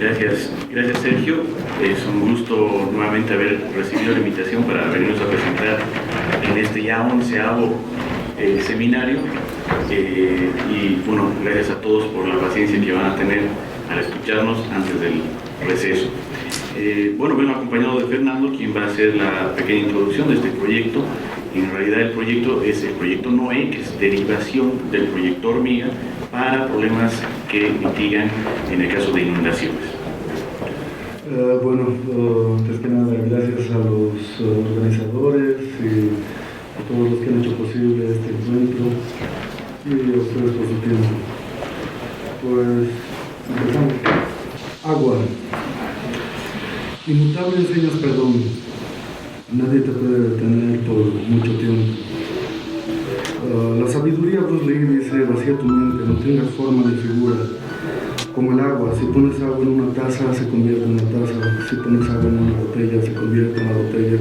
Gracias Sergio. Es un gusto nuevamente haber recibido la invitación para venirnos a presentar en este ya 11º seminario. Y bueno, gracias a todos por la paciencia que van a tener al escucharnos antes del receso. Bueno, vengo acompañado de Fernando, quien va a hacer la pequeña introducción de este proyecto. En realidad el proyecto es el proyecto NOE, que es derivación del proyecto Hormiga para problemas que mitigan en el caso de inundaciones. Antes que nada, gracias a los organizadores y a todos los que han hecho posible este encuentro y a ustedes por su tiempo. Pues empezamos. Agua. Inmutable enseñas perdón. Nadie te puede detener por mucho tiempo. La sabiduría Bruce Lee dice: vacía tu mente, no tengas forma de figura. Como el agua, si pones agua en una taza, se convierte en una taza. Si pones agua en una botella, se convierte en una botella.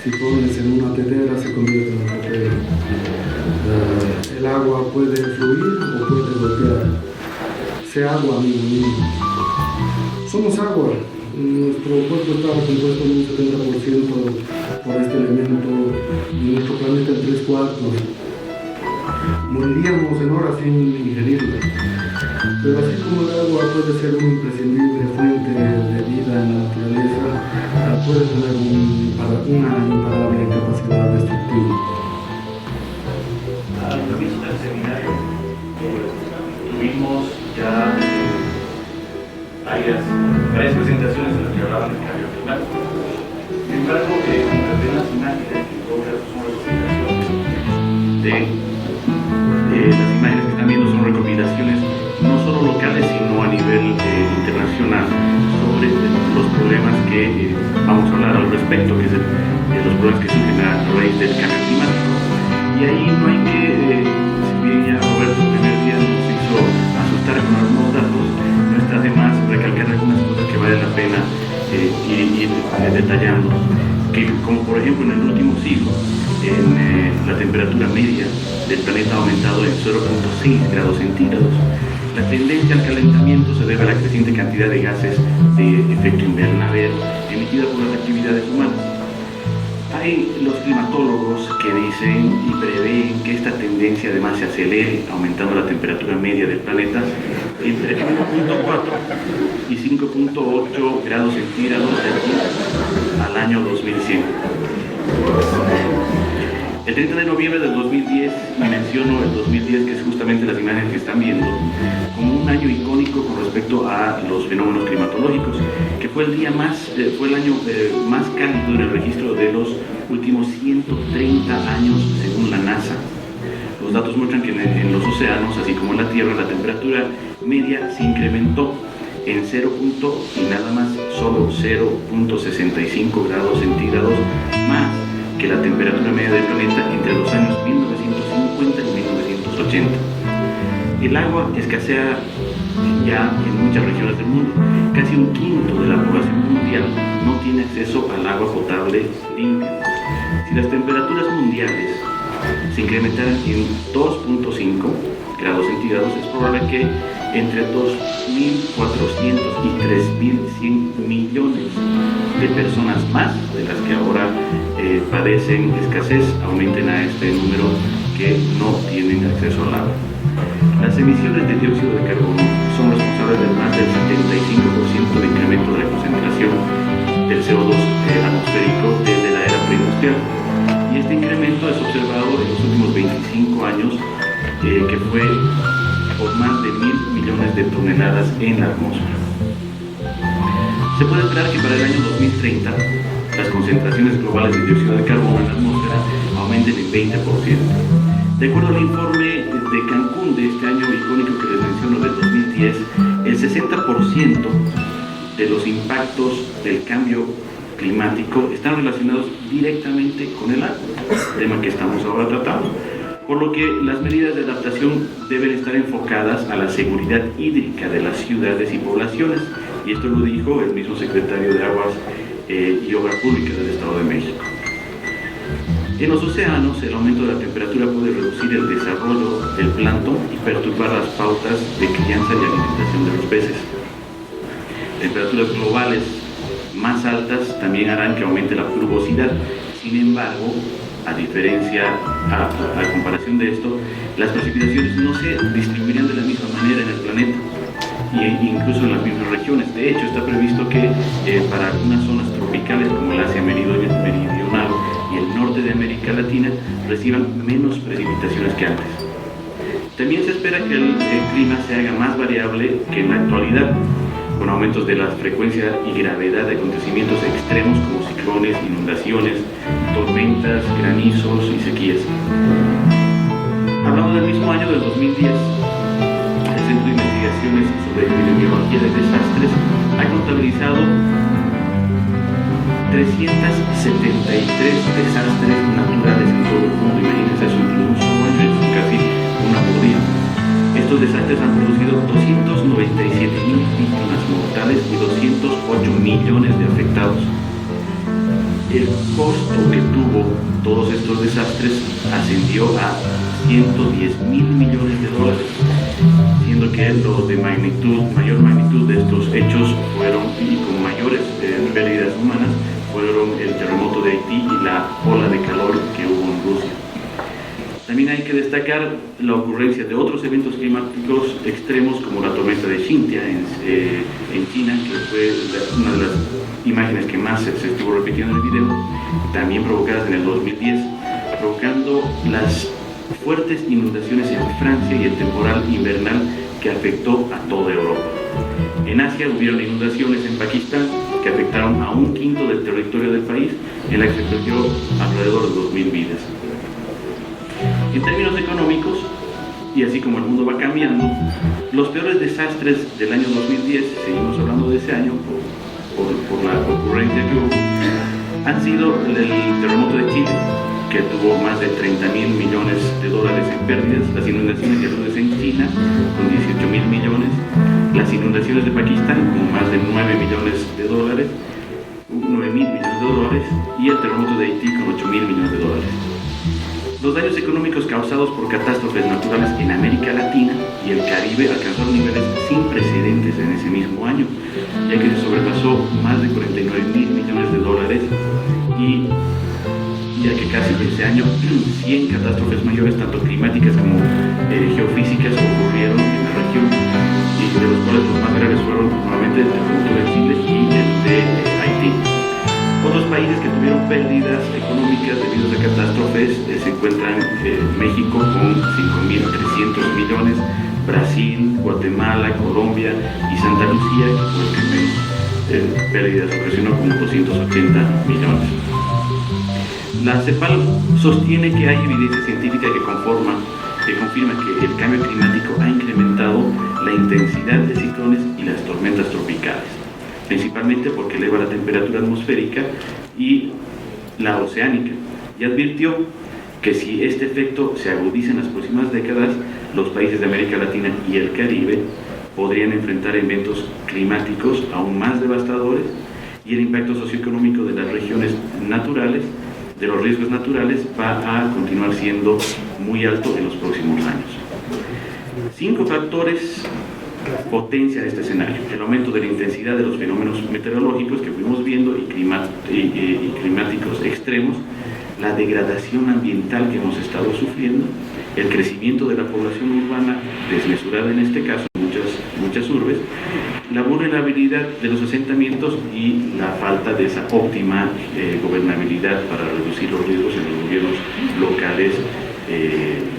Si pones en una tetera, se convierte en una tetera. El agua puede fluir o puede golpear. Sé agua, amigo mío. Somos agua. Nuestro cuerpo está compuesto en un 70% por este elemento y nuestro planeta en 3/4. Moriríamos en horas sin ingerirlo. Pero así como el agua puede ser una imprescindible fuente de vida en la naturaleza, puede tener una imparable capacidad destructiva. Al comienzo del seminario tuvimos ya varias presentaciones en las que hablaban del cambio climático. Sin embargo, muchas de las imágenes que todas son recopilaciones las imágenes que están viendo son recopilaciones no solo locales sino a nivel internacional sobre los problemas que vamos a hablar al respecto, que es los problemas que surgen a raíz del cambio climático. Y ahí no hay que, si bien ya Roberto el primer día nos hizo asustar con algunos datos, no está de más recalcar algunas cosas que vale la pena ir detallando, que como por ejemplo en el último siglo la temperatura media del planeta ha aumentado en 0.6 grados centígrados. La tendencia al calentamiento se debe a la creciente cantidad de gases de efecto invernadero emitida por las actividades humanas. Hay los climatólogos que dicen y prevén que esta tendencia además se acelere, aumentando la temperatura media del planeta entre 1.4 y 5.8 grados centígrados de aquí al año 2100. El 30 de noviembre del 2010, y menciono el 2010, que es justamente las imágenes que están viendo, como un año icónico con respecto a los fenómenos climatológicos, que fue el año más cálido en el registro de los últimos 130 años según la NASA. Los datos muestran que en los océanos, así como en la Tierra, la temperatura media se incrementó en y nada más solo 0.65 grados centígrados más que la temperatura media del planeta entre los años 1950 y 1980. El agua escasea ya en muchas regiones del mundo. Casi un quinto de la población mundial no tiene acceso al agua potable limpia. Si las temperaturas mundiales se incrementaran en 2.5 grados centígrados, es probable que entre 2.400 y 3.100 millones de personas más de las que ahora padecen escasez aumenten a este número que no tienen acceso al agua. Las emisiones de dióxido de carbono son responsables de más del 75% de incremento de la concentración del CO2 atmosférico desde la era preindustrial. Y este incremento es observado en los últimos 25 años, que fue por más de 1.000 millones de toneladas en la atmósfera. Se puede esperar que para el año 2030 las concentraciones globales de dióxido de carbono en la atmósfera aumenten en 20%. De acuerdo al informe de Cancún de este año icónico que les menciono del 2010, el 60% de los impactos del cambio climático están relacionados directamente con el agua, tema que estamos ahora tratando. Por lo que las medidas de adaptación deben estar enfocadas a la seguridad hídrica de las ciudades y poblaciones, y esto lo dijo el mismo secretario de Aguas y Obras Públicas del Estado de México. En los océanos, el aumento de la temperatura puede reducir el desarrollo del plancton y perturbar las pautas de crianza y alimentación de los peces. temperaturas globales más altas también harán que aumente la pluviosidad. Sin embargo, a comparación de esto, las precipitaciones no se distribuirán de la misma manera en el planeta e incluso en las mismas regiones. De hecho, está previsto que para algunas zonas tropicales como el Asia meridional y el norte de América Latina reciban menos precipitaciones que antes. También se espera que el clima se haga más variable que en la actualidad, con aumentos de la frecuencia y gravedad de acontecimientos extremos como ciclones, inundaciones, tormentas, granizos y sequías. Hablando del mismo año del 2010, el Centro de Investigaciones sobre Epidemiología de Desastres ha contabilizado 373 desastres naturales en todo el mundo. Imagínense eso en un solo año, es casi una por día. Estos desastres han producido 297.000 víctimas mortales y 208 millones de afectados. El costo que tuvo todos estos desastres ascendió a 110.000 millones de dólares, siendo que los de mayor magnitud de estos hechos fueron, y con mayores pérdidas humanas, fueron el terremoto de Haití y la ola de calor que hubo en Rusia. También hay que destacar la ocurrencia de otros eventos climáticos extremos como la tormenta de Xintia en China, que fue una de las imágenes que más se estuvo repitiendo en el video, también provocadas en el 2010, provocando las fuertes inundaciones en Francia y el temporal invernal que afectó a toda Europa. En Asia hubieron inundaciones en Pakistán que afectaron a 1/5 del territorio del país, en la que se perdió alrededor de 2.000 vidas. En términos económicos, y así como el mundo va cambiando, los peores desastres del año 2010, seguimos hablando de ese año por la ocurrencia que hubo, han sido el terremoto de Chile, que tuvo más de 30.000 millones de dólares en pérdidas, las inundaciones y aludes en China con 18.000 millones, las inundaciones de Pakistán con más de 9 millones de dólares, 9.000 millones de dólares, y el terremoto de Haití con 8.000 millones de dólares. Los daños económicos causados por catástrofes naturales en América Latina y el Caribe alcanzaron niveles sin precedentes en ese mismo año, ya que se sobrepasó más de 49.000 millones de dólares, y ya que casi ese año 100 catástrofes mayores, tanto climáticas como geofísicas, ocurrieron en la región, y de los cuales los más graves fueron nuevamente el terremoto de Chile y el de Haití. Otros países que tuvieron pérdidas económicas debido a catástrofes se encuentran México con 5.300 millones, Brasil, Guatemala, Colombia y Santa Lucía, que fue el que menos pérdidas ocasionó, con 280 millones. La CEPAL sostiene que hay evidencia científica que confirma que el cambio climático ha incrementado la intensidad de ciclones y las tormentas tropicales, principalmente porque eleva la temperatura atmosférica y la oceánica, y advirtió que si este efecto se agudiza en las próximas décadas, los países de América Latina y el Caribe podrían enfrentar eventos climáticos aún más devastadores, y el impacto socioeconómico de las regiones naturales, de los riesgos naturales, va a continuar siendo muy alto en los próximos años. 5 factores potencian este escenario: el aumento de la intensidad de los fenómenos meteorológicos que fuimos viendo y climáticos extremos, la degradación ambiental que hemos estado sufriendo, el crecimiento de la población urbana desmesurada en este caso, muchas urbes, la vulnerabilidad de los asentamientos y la falta de esa óptima gobernabilidad para reducir los riesgos en los gobiernos locales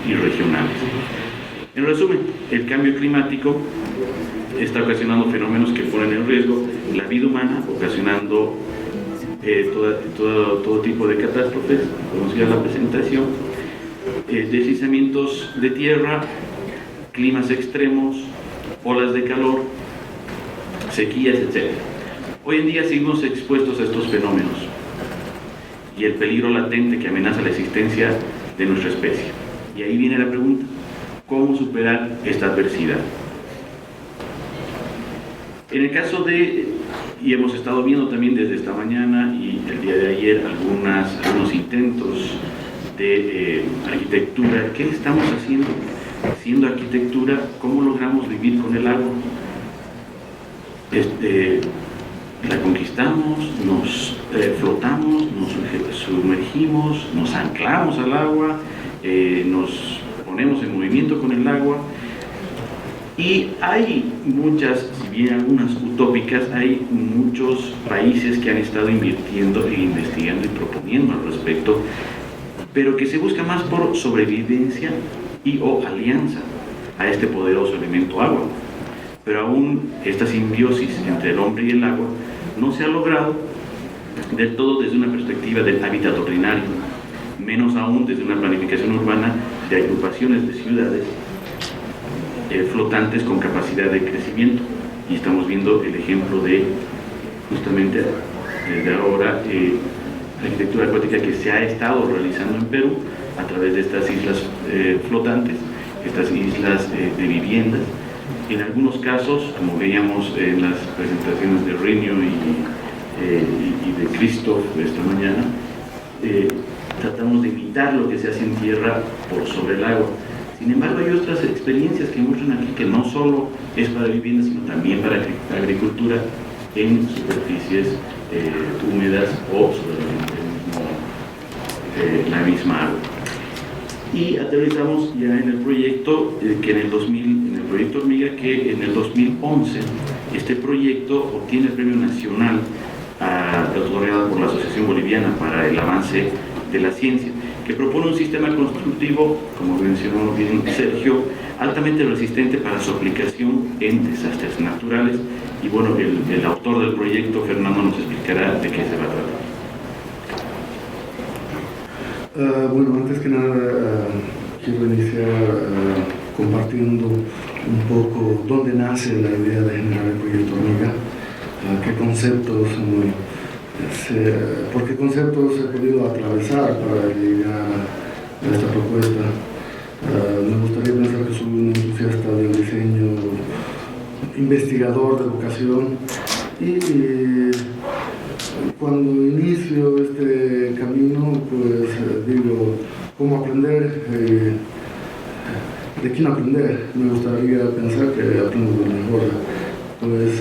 y regionales. En resumen, el cambio climático está ocasionando fenómenos que ponen en riesgo la vida humana, ocasionando todo tipo de catástrofes, como decía la presentación, deslizamientos de tierra, climas extremos, olas de calor, sequías, etc. Hoy en día seguimos expuestos a estos fenómenos y el peligro latente que amenaza la existencia de nuestra especie. Y ahí viene la pregunta: ¿cómo superar esta adversidad? En el caso y hemos estado viendo también desde esta mañana y el día de ayer algunos intentos de arquitectura. ¿Qué estamos haciendo? Haciendo arquitectura, ¿cómo logramos vivir con el agua? la conquistamos, nos flotamos, nos sumergimos, nos anclamos al agua, nos ponemos en movimiento con el agua. Y hay muchas, si bien algunas utópicas, hay muchos países que han estado invirtiendo e investigando y proponiendo al respecto, pero que se busca más por sobrevivencia y o alianza a este poderoso elemento agua. Pero aún esta simbiosis entre el hombre y el agua no se ha logrado del todo desde una perspectiva del hábitat ordinario, menos aún desde una planificación urbana de agrupaciones de ciudades flotantes con capacidad de crecimiento. Y estamos viendo el ejemplo de, justamente desde ahora, la arquitectura acuática que se ha estado realizando en Perú a través de estas islas flotantes, estas islas de viviendas. En algunos casos, como veíamos en las presentaciones de Renio y de Christoph esta mañana, tratamos de imitar lo que se hace en tierra por sobre el agua. Sin embargo, hay otras experiencias que muestran aquí que no solo es para viviendas, sino también para agricultura en superficies húmedas o sobre la misma agua. Y aterrizamos ya en el proyecto que en el proyecto Hormiga, que en el 2011 este proyecto obtiene el Premio Nacional otorgado por la Asociación Boliviana para el Avance de la Ciencia, que propone un sistema constructivo, como mencionó bien Sergio, altamente resistente para su aplicación en desastres naturales. Y bueno, el autor del proyecto, Fernando, nos explicará de qué se va a tratar. Bueno, antes que nada quiero iniciar compartiendo un poco dónde nace la idea de generar el proyecto Hormiga, qué conceptos, por qué conceptos he podido atravesar para llegar a esta propuesta. Me gustaría pensar que soy un entusiasta del diseño, investigador de vocación, y cuando inicio este camino, pues digo, ¿cómo aprender? ¿De quién aprender? Me gustaría pensar que aprendo de la mejor. Pues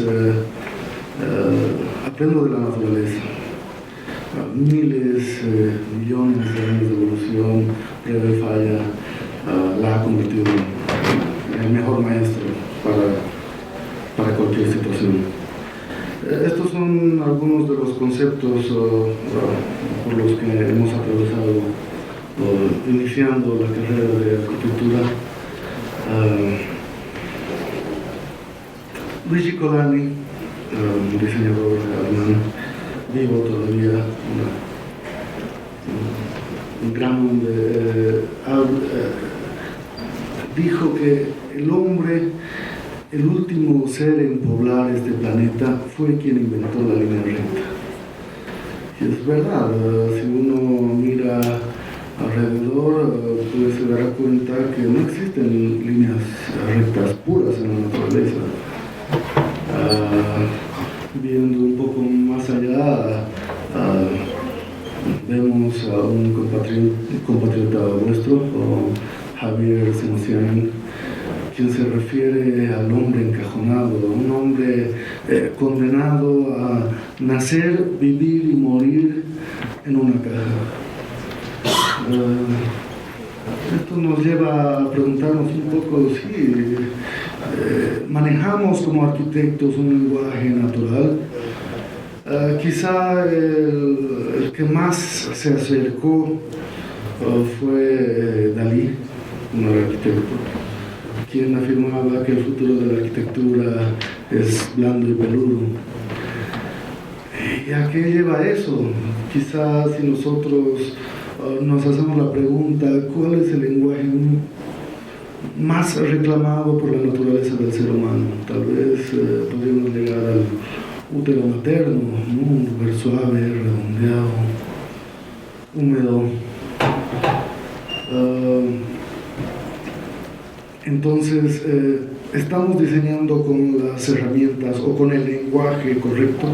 aprendo de la naturaleza. Miles, millones de años de evolución, prueba y falla, la ha convertido en el mejor maestro para cualquier situación. Estos son algunos de los conceptos por los que hemos atravesado iniciando la carrera de arquitectura. Luigi Colani, un diseñador alemán, vivo todavía, un gran hombre, dijo que el hombre, el último ser en poblar este planeta, fue quien inventó la línea recta. Y es verdad, si uno mira alrededor, pues se dará cuenta que no existen líneas rectas puras en la naturaleza. Viendo un poco más allá, vemos a un compatriota vuestro, Javier Sebastián, quien se refiere al hombre encajonado, un hombre condenado a nacer, vivir y morir en una caja. Esto nos lleva a preguntarnos un poco si manejamos como arquitectos un lenguaje natural. Quizá el que más se acercó fue Dalí, un arquitecto, quien afirmaba que el futuro de la arquitectura es blando y peludo. ¿Y a qué lleva eso? Quizá si nosotros nos hacemos la pregunta, ¿cuál es el lenguaje más reclamado por la naturaleza del ser humano? Tal vez podríamos llegar al útero materno, ¿no? Un lugar suave, redondeado, húmedo. Entonces, ¿estamos diseñando con las herramientas o con el lenguaje correcto?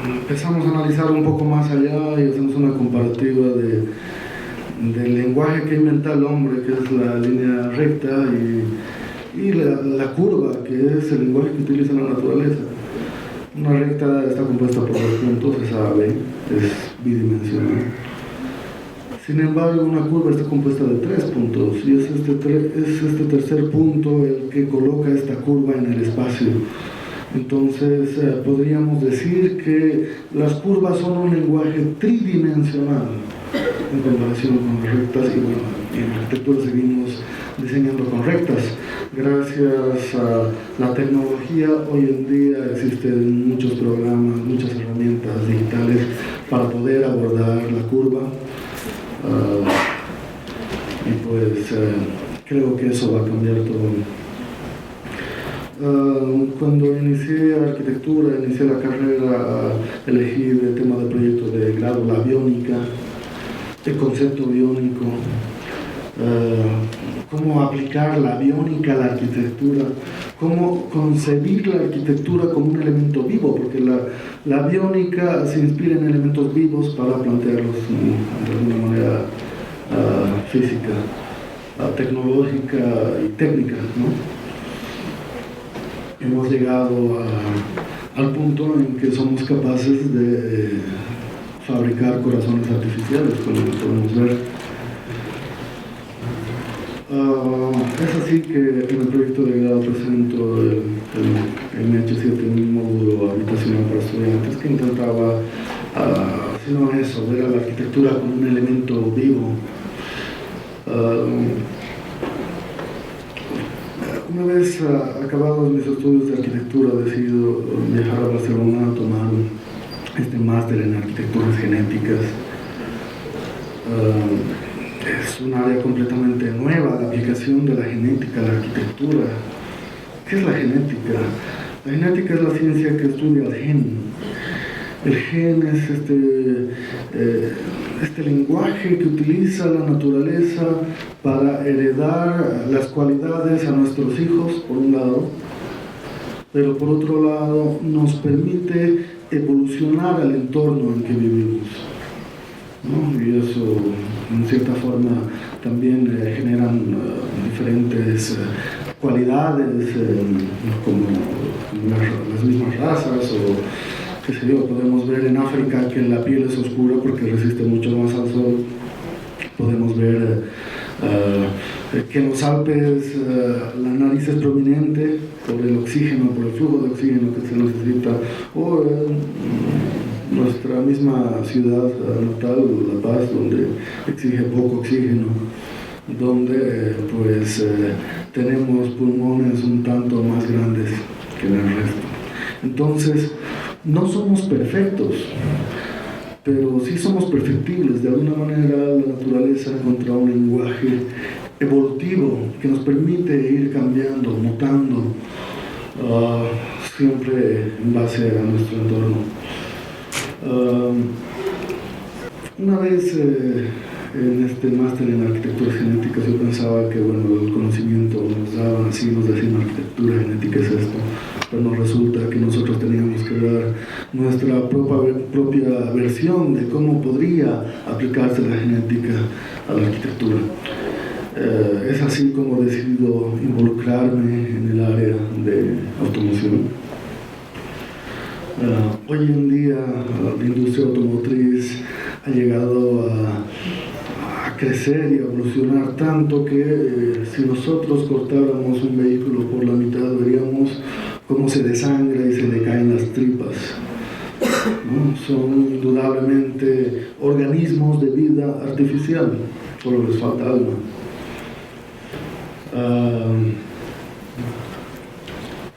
Empezamos a analizar un poco más allá y hacemos una comparativa del lenguaje que inventa el hombre, que es la línea recta, y la curva, que es el lenguaje que utiliza la naturaleza. Una recta está compuesta por 2 puntos, es A, B, es bidimensional. Sin embargo, una curva está compuesta de 3 puntos, y es este tercer punto el que coloca esta curva en el espacio. Entonces, podríamos decir que las curvas son un lenguaje tridimensional en comparación con las rectas, y bueno, en arquitectura seguimos diseñando con rectas. Gracias a la tecnología, hoy en día existen muchos programas, muchas herramientas digitales para poder abordar la curva. Y pues creo que eso va a cambiar todo. Cuando inicié arquitectura, inicié la carrera, elegí el tema de proyecto de grado la biónica, el concepto biónico, cómo aplicar la biónica a la arquitectura, cómo concebir la arquitectura como un elemento vivo, porque la biónica se inspira en elementos vivos para plantearlos de alguna manera física, tecnológica y técnica, ¿no? Hemos llegado al punto en que somos capaces de fabricar corazones artificiales, como lo podemos ver. Es así que en el proyecto de grado presento el MH7, un módulo habitacional para estudiantes que intentaba, si no eso, ver a la arquitectura como un elemento vivo. Una vez acabados mis estudios de arquitectura, decido viajar a Barcelona a tomar este máster en arquitecturas genéticas. Es un área completamente nueva, la aplicación de la genética a la arquitectura. ¿Qué es la genética? La genética es la ciencia que estudia el gen. El gen es este lenguaje que utiliza la naturaleza para heredar las cualidades a nuestros hijos, por un lado, pero por otro lado nos permite evolucionar al entorno en que vivimos, ¿no? Y eso, en cierta forma, también generan diferentes cualidades, como las mismas razas, o qué sé yo, podemos ver en África que la piel es oscura porque resiste mucho más al sol. Podemos ver que en los Alpes la nariz es prominente por el oxígeno, por el flujo de oxígeno que se necesita, o nuestra misma ciudad natal, La Paz, donde exige poco oxígeno, donde tenemos pulmones un tanto más grandes que en el resto. Entonces, no somos perfectos, pero sí somos perfectibles. De alguna manera, la naturaleza encontró un lenguaje evolutivo que nos permite ir cambiando, mutando, siempre en base a nuestro entorno. Una vez en este máster en arquitectura genética, yo pensaba que el conocimiento nos daba, así nos decían, arquitectura genética es esto, pero nos resulta que nosotros teníamos que dar nuestra propia versión de cómo podría aplicarse la genética a la arquitectura. Es así como he decidido involucrarme en el área de automoción. Hoy en día la industria automotriz ha llegado a crecer y a evolucionar tanto que si nosotros cortáramos un vehículo por la mitad, veríamos cómo se desangra y se le caen las tripas, ¿no? Son indudablemente organismos de vida artificial, solo les falta alma.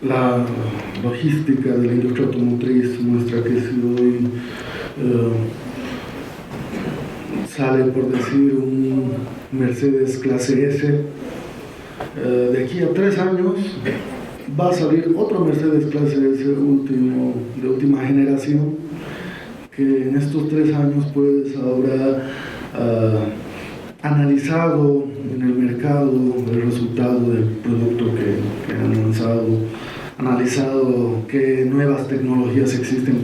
La logística de la industria automotriz muestra que si hoy sale, por decir, un Mercedes clase S, de aquí a 3 años va a salir otro Mercedes clase S de última generación, que en estos 3 años habrá analizado en el mercado el resultado del producto que han lanzado, analizado qué nuevas tecnologías existen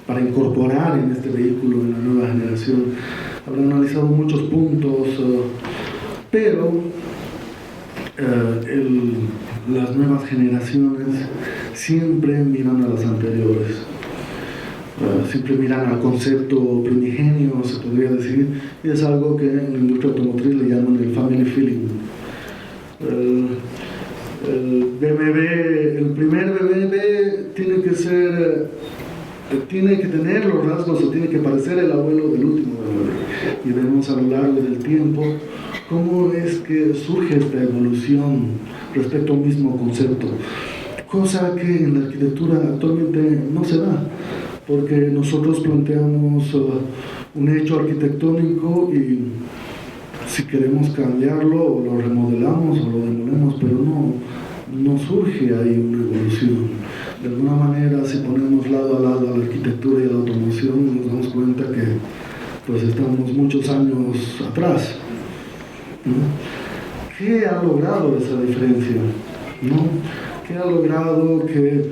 para incorporar en este vehículo, en la nueva generación. Habrán analizado muchos puntos, pero las nuevas generaciones siempre miran a las anteriores. Siempre miran al concepto primigenio, se podría decir, y es algo que en la industria automotriz le llaman el family feeling. El BMW, el primer BMW tiene que tener los rasgos o tiene que parecer el abuelo del último BMW. Y vemos a lo largo del tiempo cómo es que surge esta evolución respecto a un mismo concepto, cosa que en la arquitectura actualmente no se da, porque nosotros planteamos un hecho arquitectónico y si queremos cambiarlo o lo remodelamos o lo demolemos, pero no surge ahí una evolución. De alguna manera, si ponemos lado a lado a la arquitectura y a la automoción, nos damos cuenta que pues estamos muchos años atrás, ¿no? ¿Qué ha logrado esa diferencia? ¿No? ¿Qué ha logrado que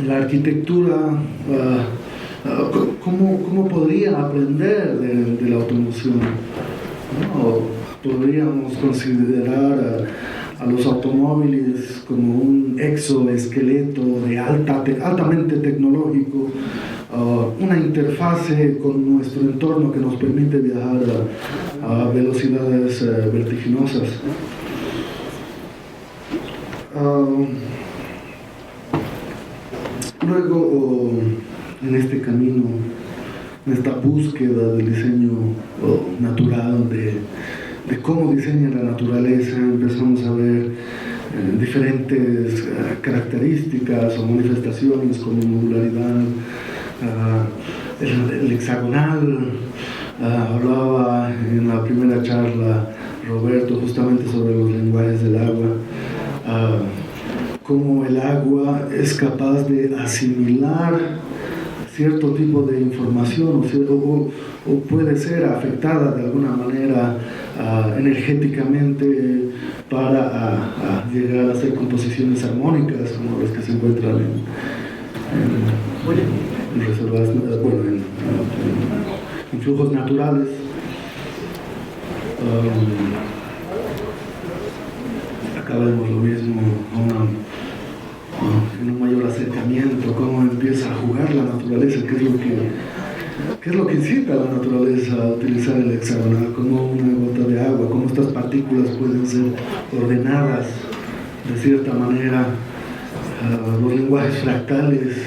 la arquitectura, cómo podría aprender de la automoción? ¿No? Podríamos considerar a los automóviles como un exoesqueleto altamente tecnológico, una interfase con nuestro entorno que nos permite viajar a velocidades vertiginosas. Luego, en este camino, en esta búsqueda del diseño natural, de cómo diseña la naturaleza, empezamos a ver diferentes características o manifestaciones como modularidad, el hexagonal. Hablaba en la primera charla Roberto justamente sobre los lenguajes del agua, cómo el agua es capaz de asimilar cierto tipo de información o puede ser afectada de alguna manera energéticamente para llegar a hacer composiciones armónicas como las que se encuentran en reservas, en flujos naturales. Acá vemos lo mismo, en un mayor acercamiento, cómo empieza a jugar la naturaleza, qué es lo que incita a la naturaleza a utilizar el hexagonal, como una gota de agua, cómo estas partículas pueden ser ordenadas de cierta manera, los lenguajes fractales,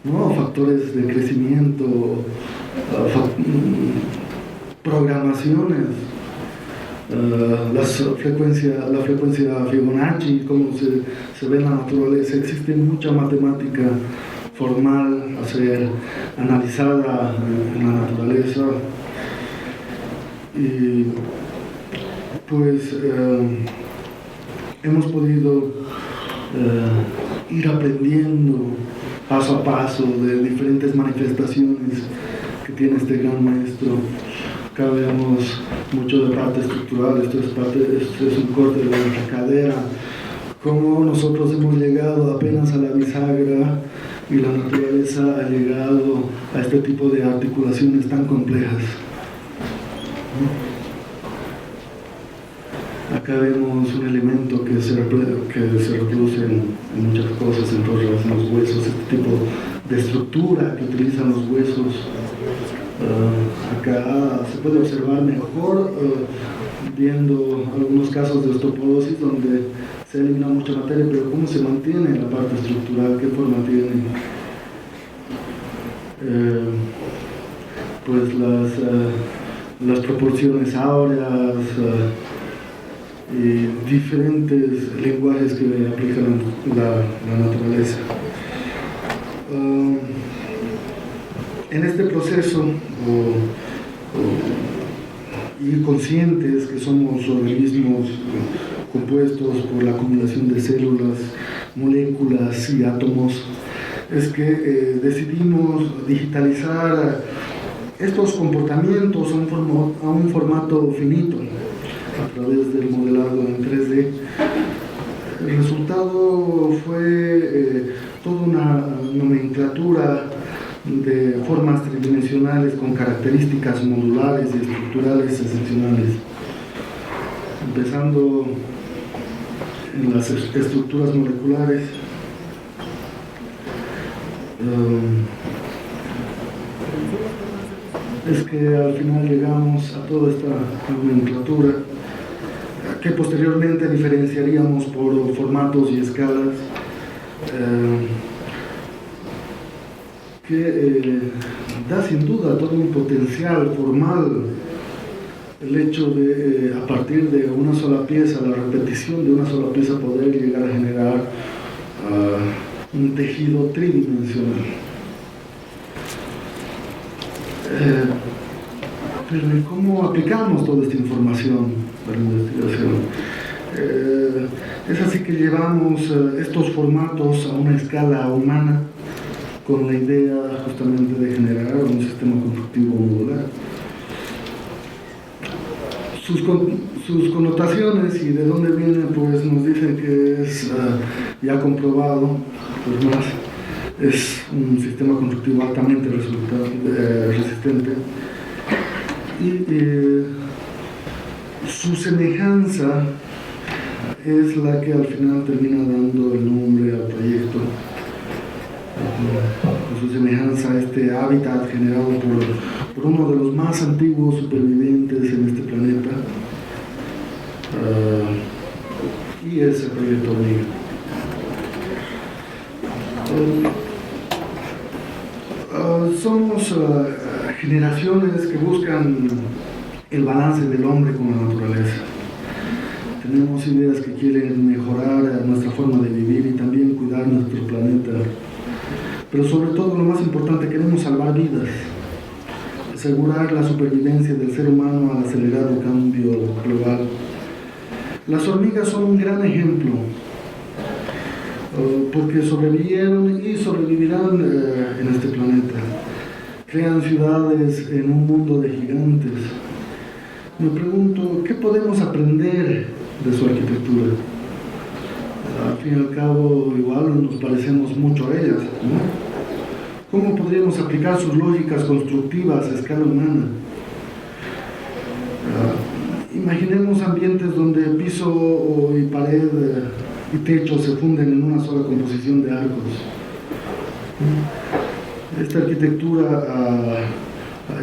¿no? Factores de crecimiento, programaciones, la frecuencia Fibonacci, cómo se ve en la naturaleza. Existe mucha matemática formal a ser analizada en la naturaleza y pues hemos podido ir aprendiendo paso a paso de diferentes manifestaciones que tiene este gran maestro. Acá vemos mucho de parte estructural, esto es un corte de nuestra cadera, cómo nosotros hemos llegado apenas a la bisagra y la naturaleza ha llegado a este tipo de articulaciones tan complejas. Acá vemos un elemento que se reproduce en muchas cosas, en los huesos, este tipo de estructura que utilizan los huesos. Acá se puede observar mejor viendo algunos casos de osteoporosis donde se elimina mucha materia, pero cómo se mantiene la parte estructural, qué forma tiene. Pues las proporciones áureas y diferentes lenguajes que aplican la naturaleza. En este proceso, ir conscientes que somos organismos compuestos por la acumulación de células, moléculas y átomos, es que decidimos digitalizar estos comportamientos a un formato finito a través del modelado en 3D. El resultado fue toda una nomenclatura de formas tridimensionales con características modulares y estructurales excepcionales, empezando en las estructuras moleculares. Es que al final llegamos a toda esta nomenclatura que posteriormente diferenciaríamos por formatos y escalas, que da sin duda todo un potencial formal el hecho de, a partir de una sola pieza, la repetición de una sola pieza, poder llegar a generar un tejido tridimensional. Pero ¿cómo aplicamos toda esta información para la investigación? Es así que llevamos estos formatos a una escala humana con la idea justamente de generar un sistema constructivo modular. Sus connotaciones y de dónde viene, pues nos dicen que es ya comprobado, pues más, es un sistema constructivo altamente resistente, y su semejanza es la que al final termina dando el nombre al proyecto. Su semejanza a este hábitat generado por uno de los más antiguos supervivientes en este planeta, y es el proyecto Hormiga. Somos generaciones que buscan el balance del hombre con la naturaleza. Tenemos ideas que quieren mejorar nuestra forma de vivir y también cuidar nuestro planeta. Pero sobre todo, lo más importante, queremos salvar vidas, asegurar la supervivencia del ser humano al acelerado cambio global. Las hormigas son un gran ejemplo, porque sobrevivieron y sobrevivirán en este planeta. Crean ciudades en un mundo de gigantes. Me pregunto, ¿qué podemos aprender de su arquitectura? Al fin y al cabo, igual nos parecemos mucho a ellas, ¿no? ¿Cómo podríamos aplicar sus lógicas constructivas a escala humana? Imaginemos ambientes donde piso y pared y techo se funden en una sola composición de arcos. Esta arquitectura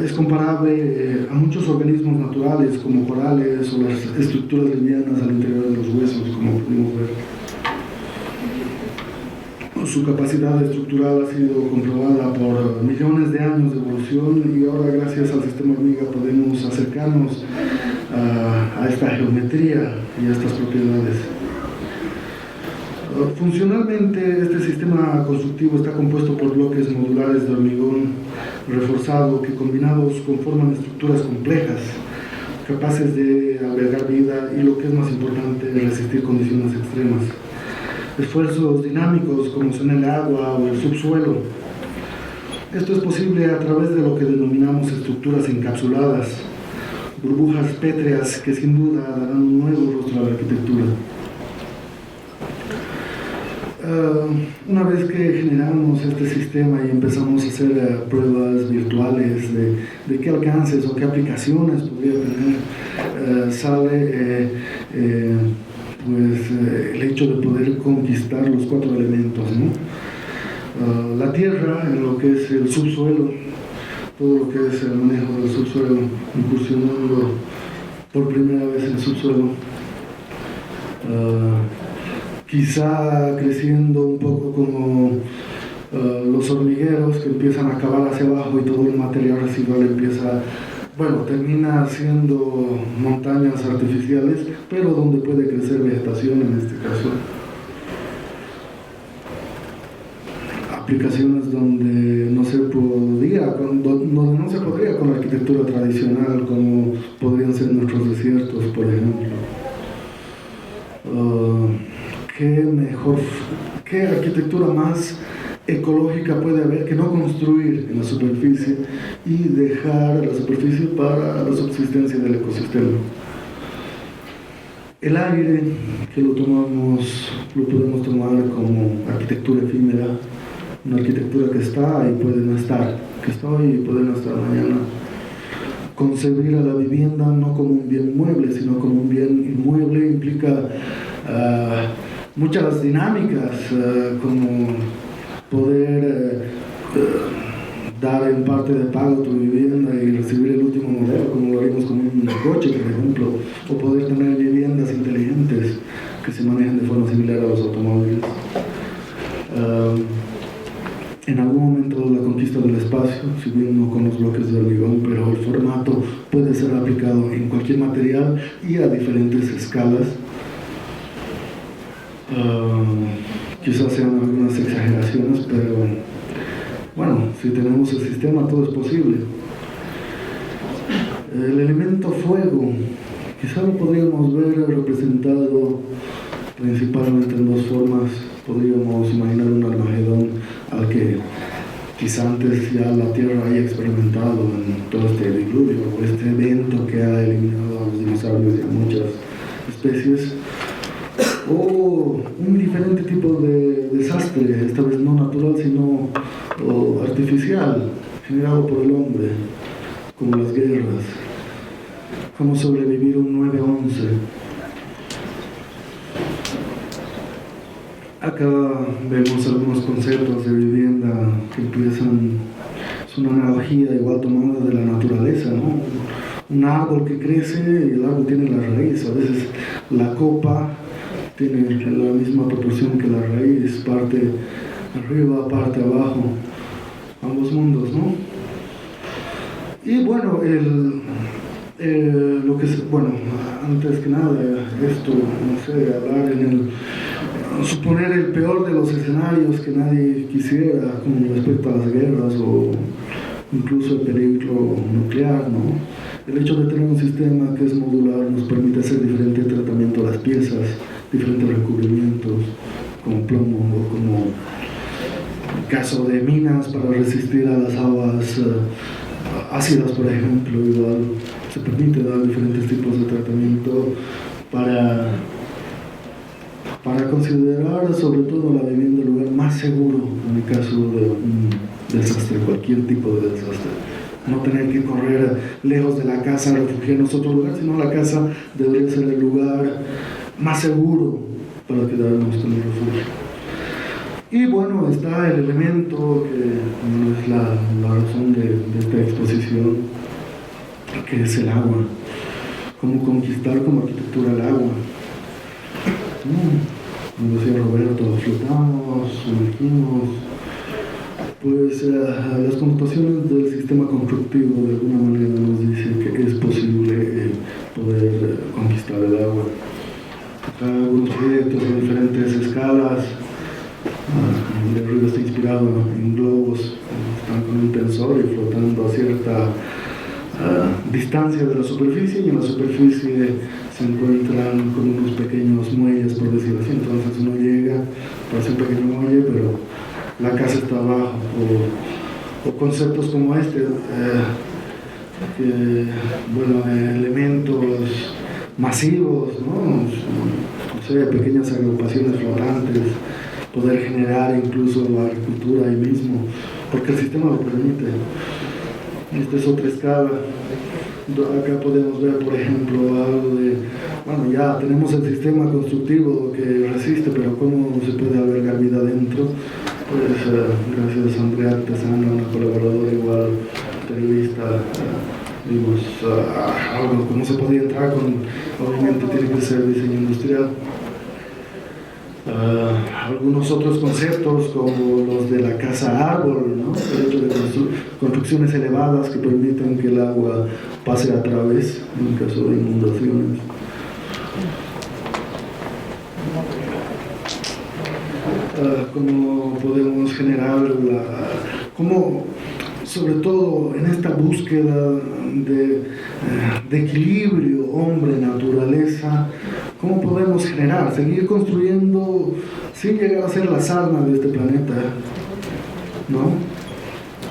es comparable a muchos organismos naturales como corales o las estructuras livianas al interior de los huesos, como pudimos ver. Su capacidad estructural ha sido comprobada por millones de años de evolución, y ahora, gracias al sistema hormiga, podemos acercarnos a esta geometría y a estas propiedades. Funcionalmente, este sistema constructivo está compuesto por bloques modulares de hormigón reforzado que, combinados, conforman estructuras complejas, capaces de albergar vida y, lo que es más importante, resistir condiciones extremas. Esfuerzos dinámicos como son el agua o el subsuelo. Esto es posible a través de lo que denominamos estructuras encapsuladas, burbujas pétreas que sin duda darán un nuevo rostro a la arquitectura. Una vez que generamos este sistema y empezamos a hacer pruebas virtuales de qué alcances o qué aplicaciones podría tener, sale el hecho de poder conquistar los 4 elementos, ¿no? La tierra, en lo que es el subsuelo, todo lo que es el manejo del subsuelo, incursionando por primera vez en el subsuelo, quizá creciendo un poco como los hormigueros que empiezan a cavar hacia abajo y todo el material residual empieza, termina siendo montañas artificiales, pero donde puede crecer vegetación en este caso. Aplicaciones donde no se podría con la arquitectura tradicional, como podrían ser nuestros desiertos, por ejemplo. ¿Qué arquitectura más ecológica puede haber que no construir en la superficie y dejar la superficie para la subsistencia del ecosistema? El aire, que lo podemos tomar como arquitectura efímera, una arquitectura que está y puede no estar, que está hoy y puede no estar mañana. Concebir a la vivienda no como un bien mueble, sino como un bien inmueble implica muchas dinámicas, como poder dar en parte de pago tu vivienda y recibir el último modelo, como lo haríamos con un coche, por ejemplo, o poder tener viviendas inteligentes que se manejen de forma similar a los automóviles. En algún momento la conquista del espacio, si bien no con los bloques de hormigón, pero el formato puede ser aplicado en cualquier material y a diferentes escalas. Quizás sean algunas exageraciones, pero bueno, si tenemos el sistema todo es posible. El elemento fuego, quizás lo podríamos ver representado principalmente en dos formas. Podríamos imaginar un Armagedón al que quizá antes ya la Tierra haya experimentado en todo este diluvio o este evento que ha eliminado a los dinosaurios y a muchas especies, o un diferente tipo de desastre, esta vez no natural sino artificial, generado por el hombre, como las guerras, como sobrevivir un 9/11. Acá vemos algunos conceptos de vivienda que empiezan, es una analogía igual tomada de la naturaleza, ¿no? Un árbol que crece y el árbol tiene la raíz, a veces la copa tiene la misma proporción que la raíz, parte arriba, parte abajo, ambos mundos, ¿no? Y bueno, lo que bueno, antes que nada, esto, no sé, hablar suponer el peor de los escenarios que nadie quisiera con respecto a las guerras o incluso el peligro nuclear, ¿no? El hecho de tener un sistema que es modular nos permite hacer diferente tratamiento de las piezas, diferentes recubrimientos, como plomo o como en caso de minas para resistir a las aguas ácidas, por ejemplo, igual se permite dar diferentes tipos de tratamiento para considerar sobre todo la vivienda el lugar más seguro en el caso de un desastre, cualquier tipo de desastre. No tener que correr lejos de la casa, refugiarnos a otro lugar, sino la casa debería ser el lugar más seguro para quedarnos con el refugio. Y bueno, está el elemento que es la razón de esta exposición, que es el agua. Cómo conquistar como arquitectura el agua. Como decía Roberto, flotamos, sumergimos. Pues las connotaciones del sistema constructivo de alguna manera nos dicen que es posible poder conquistar el agua. Acá algunos proyectos en diferentes escalas. El río está inspirado en globos, están con un tensor y flotando a cierta distancia de la superficie, y en la superficie se encuentran con unos pequeños muelles, por decirlo así. Entonces uno llega, parece un pequeño muelle, pero la casa está abajo, o conceptos como este, elementos masivos, ¿no? O sea, pequeñas agrupaciones flotantes, poder generar incluso la agricultura ahí mismo, porque el sistema lo permite. Esta es otra escala. Acá podemos ver, por ejemplo, algo de, bueno, ya tenemos el sistema constructivo que resiste, pero ¿cómo se puede albergar vida dentro? Pues gracias a Andrea Artesano, una colaboradora igual, periodista, vimos algo, cómo se podía entrar obviamente tiene que ser diseño industrial. Algunos otros conceptos como los de la casa árbol, ¿no? El hecho de construcciones elevadas que permiten que el agua pase a través en caso de inundaciones. Cómo podemos generar cómo, sobre todo en esta búsqueda de equilibrio hombre-naturaleza, cómo podemos seguir construyendo sin llegar a ser la sarna de este planeta, ¿no?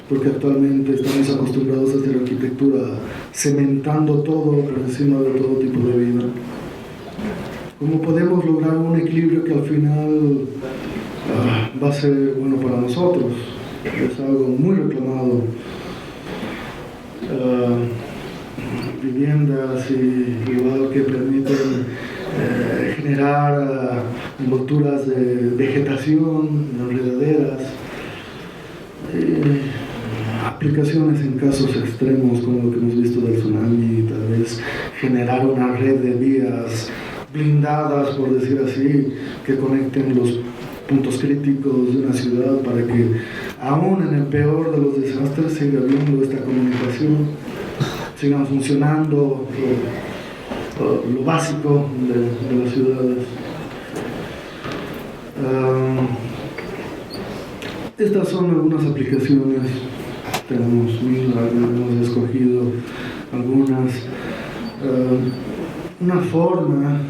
Porque actualmente estamos acostumbrados a hacer arquitectura cementando todo por encima de todo tipo de vida. ¿Cómo podemos lograr un equilibrio que al final va a ser bueno para nosotros? Es algo muy reclamado. Viviendas igual que permiten generar envolturas de vegetación, enredaderas, aplicaciones en casos extremos como lo que hemos visto del tsunami, tal vez generar una red de vías blindadas, por decir así, que conecten los puntos críticos de una ciudad para que aún en el peor de los desastres siga habiendo esta comunicación, sigan funcionando lo básico de las ciudades. Estas son algunas aplicaciones, tenemos hemos escogido algunas. Una forma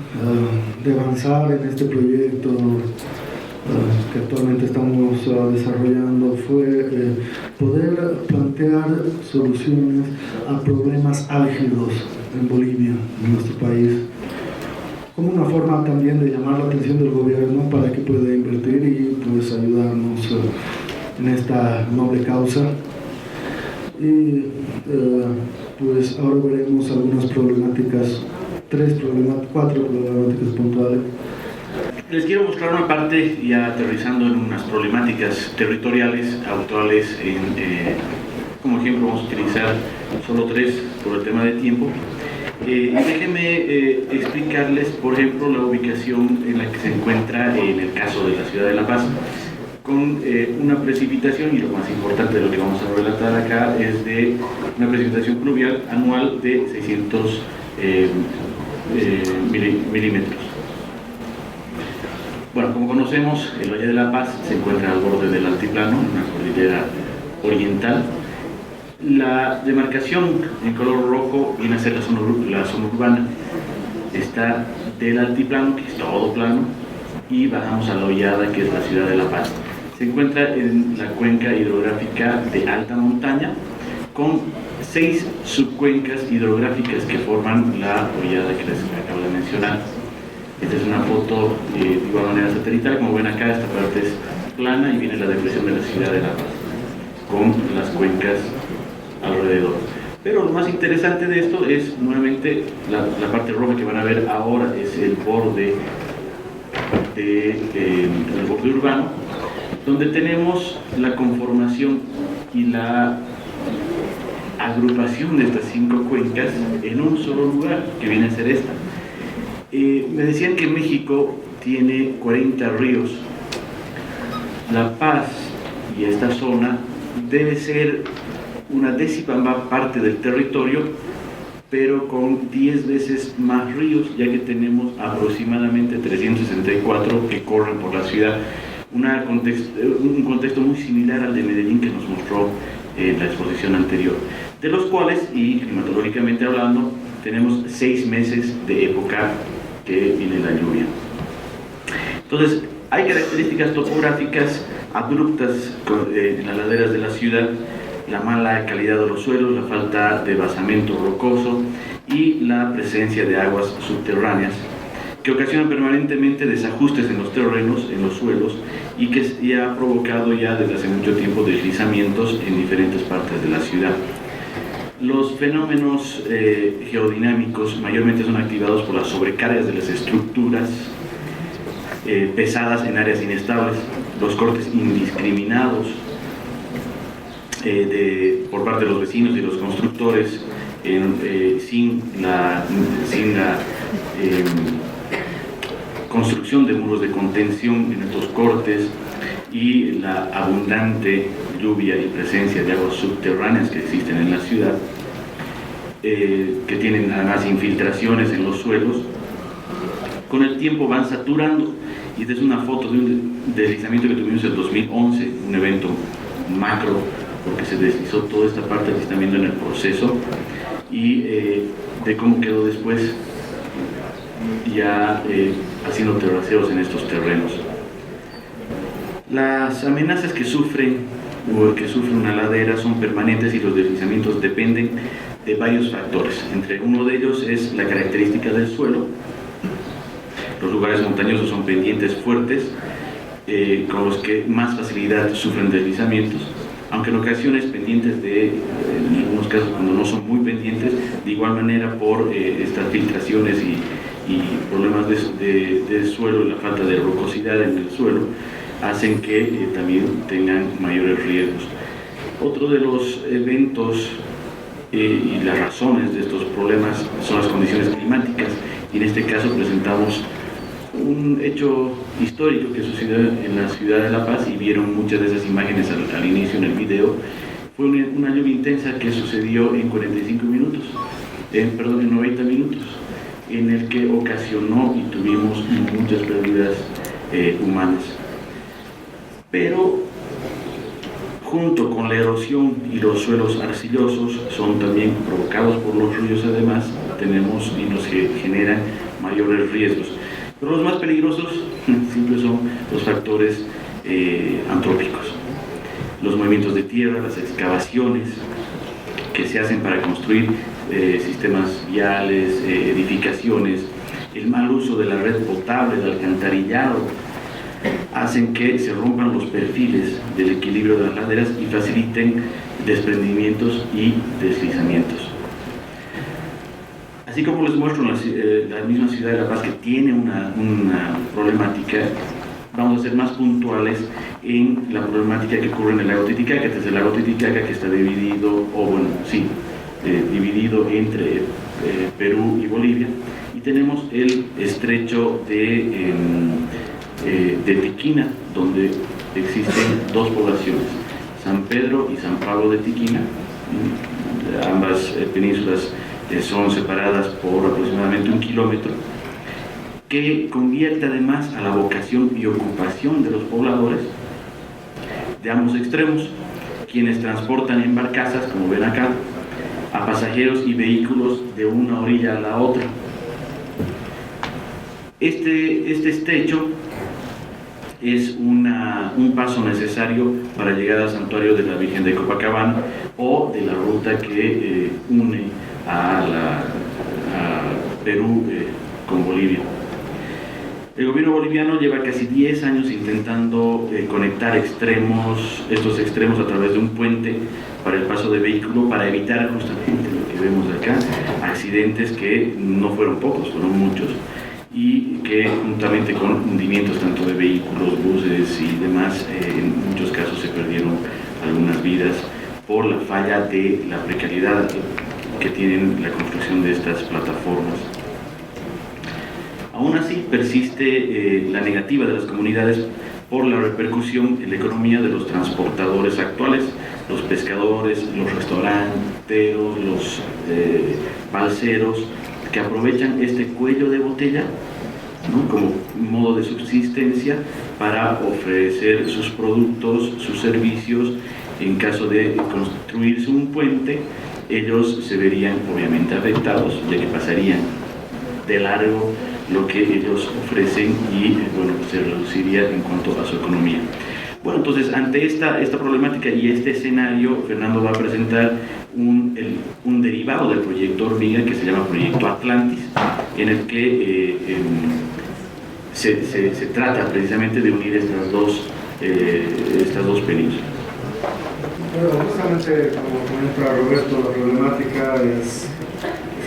de avanzar en este proyecto que actualmente estamos desarrollando fue poder plantear soluciones a problemas álgidos en Bolivia, en nuestro país, como una forma también de llamar la atención del gobierno para que pueda invertir y pues ayudarnos en esta noble causa. Y pues ahora veremos algunas problemáticas, cuatro problemáticas puntuales. Les quiero mostrar una parte ya aterrizando en unas problemáticas territoriales actuales. Como ejemplo vamos a utilizar solo 3 por el tema de tiempo. Déjenme explicarles, por ejemplo, la ubicación en la que se encuentra en el caso de la ciudad de La Paz, con una precipitación, y lo más importante de lo que vamos a relatar acá es de una precipitación pluvial anual de 600 milímetros. Bueno, como conocemos, el Valle de La Paz se encuentra al borde del altiplano, en una cordillera oriental. La demarcación en color rojo viene a ser la zona urbana. Está del altiplano, que es todo plano, y bajamos a la hollada, que es la ciudad de La Paz. Se encuentra en la cuenca hidrográfica de alta montaña, con 6 subcuencas hidrográficas que forman la hollada que les acabo de mencionar. Esta es una foto de igual manera satelital. Como ven acá, esta parte es plana y viene la depresión de la ciudad de La Paz, con las cuencas alrededor. Pero lo más interesante de esto es nuevamente la parte roja que van a ver ahora, es el borde el borde urbano, donde tenemos la conformación y la agrupación de estas 5 cuencas en un solo lugar, que viene a ser esta. Me decían que México tiene 40 ríos. La Paz y esta zona debe ser una 10ª parte del territorio, pero con 10 veces más ríos, ya que tenemos aproximadamente 364 que corren por la ciudad. Un contexto muy similar al de Medellín que nos mostró la exposición anterior, de los cuales, y climatológicamente hablando, tenemos 6 meses de época que viene la lluvia. Entonces, hay características topográficas abruptas en las laderas de la ciudad, la mala calidad de los suelos, la falta de basamento rocoso y la presencia de aguas subterráneas que ocasionan permanentemente desajustes en los terrenos, en los suelos, y que ya ha provocado ya desde hace mucho tiempo deslizamientos en diferentes partes de la ciudad. Los fenómenos geodinámicos mayormente son activados por las sobrecargas de las estructuras pesadas en áreas inestables, los cortes indiscriminados por parte de los vecinos y los constructores sin la construcción de muros de contención en estos cortes, y la abundante lluvia y presencia de aguas subterráneas que existen en la ciudad, que tienen además infiltraciones en los suelos, con el tiempo van saturando. Y esta es una foto de un deslizamiento que tuvimos en el 2011, un evento macro, porque se deslizó toda esta parte que están viendo en el proceso, y de cómo quedó después ya haciendo terraceos en estos terrenos. Las amenazas que sufre una ladera son permanentes, y los deslizamientos dependen de varios factores. Entre uno de ellos es la característica del suelo. Los lugares montañosos son pendientes fuertes, con los que más facilidad sufren deslizamientos, aunque en ocasiones pendientes en algunos casos cuando no son muy pendientes, de igual manera por estas filtraciones y problemas de suelo, la falta de rocosidad en el suelo, hacen que también tengan mayores riesgos. Otro de los eventos y las razones de estos problemas son las condiciones climáticas, y en este caso presentamos un hecho histórico que sucedió en la ciudad de La Paz, y vieron muchas de esas imágenes al inicio en el video. Fue una lluvia intensa que sucedió en 45 minutos, en 90 minutos, en el que ocasionó y tuvimos muchas pérdidas humanas. Pero junto con la erosión y los suelos arcillosos, son también provocados por los ríos, además tenemos y nos generan mayores riesgos. Pero los más peligrosos siempre son los factores antrópicos, los movimientos de tierra, las excavaciones que se hacen para construir sistemas viales, edificaciones, el mal uso de la red potable, del alcantarillado, hacen que se rompan los perfiles del equilibrio de las laderas y faciliten desprendimientos y deslizamientos. Así como les muestro la misma ciudad de La Paz, que tiene una problemática, vamos a ser más puntuales en la problemática que ocurre en el lago Titicaca. Este es el lago Titicaca, que está dividido, dividido entre Perú y Bolivia, y tenemos el estrecho de Tiquina, donde existen dos poblaciones, San Pedro y San Pablo de Tiquina. Ambas penínsulas son separadas por aproximadamente 1 kilómetro, que convierte además a la vocación y ocupación de los pobladores de ambos extremos, quienes transportan en barcazas, como ven acá, a pasajeros y vehículos de una orilla a la otra. Este estrecho es un paso necesario para llegar al santuario de la Virgen de Copacabana, o de la ruta que une a Perú con Bolivia. El gobierno boliviano lleva casi 10 años intentando conectar estos extremos a través de un puente para el paso de vehículo, para evitar justamente lo que vemos acá, accidentes que no fueron pocos, fueron muchos, y que juntamente con hundimientos tanto de vehículos, buses y demás, en muchos casos se perdieron algunas vidas por la falla de la precariedad que tienen la construcción de estas plataformas. Aún así persiste la negativa de las comunidades por la repercusión en la economía de los transportadores actuales, los pescadores, los restauranteros, los balseros, que aprovechan este cuello de botella, ¿no?, como modo de subsistencia para ofrecer sus productos, sus servicios. En caso de construirse un puente, ellos se verían obviamente afectados, ya que pasarían de largo lo que ellos ofrecen y se reduciría en cuanto a su economía. Bueno, entonces ante esta problemática y este escenario, Fernando va a presentar un derivado del proyecto Hormiga, que se llama Proyecto Atlantis, en el que se trata precisamente de unir estas dos penínsulas. Bueno, justamente como comenta Roberto, la problemática es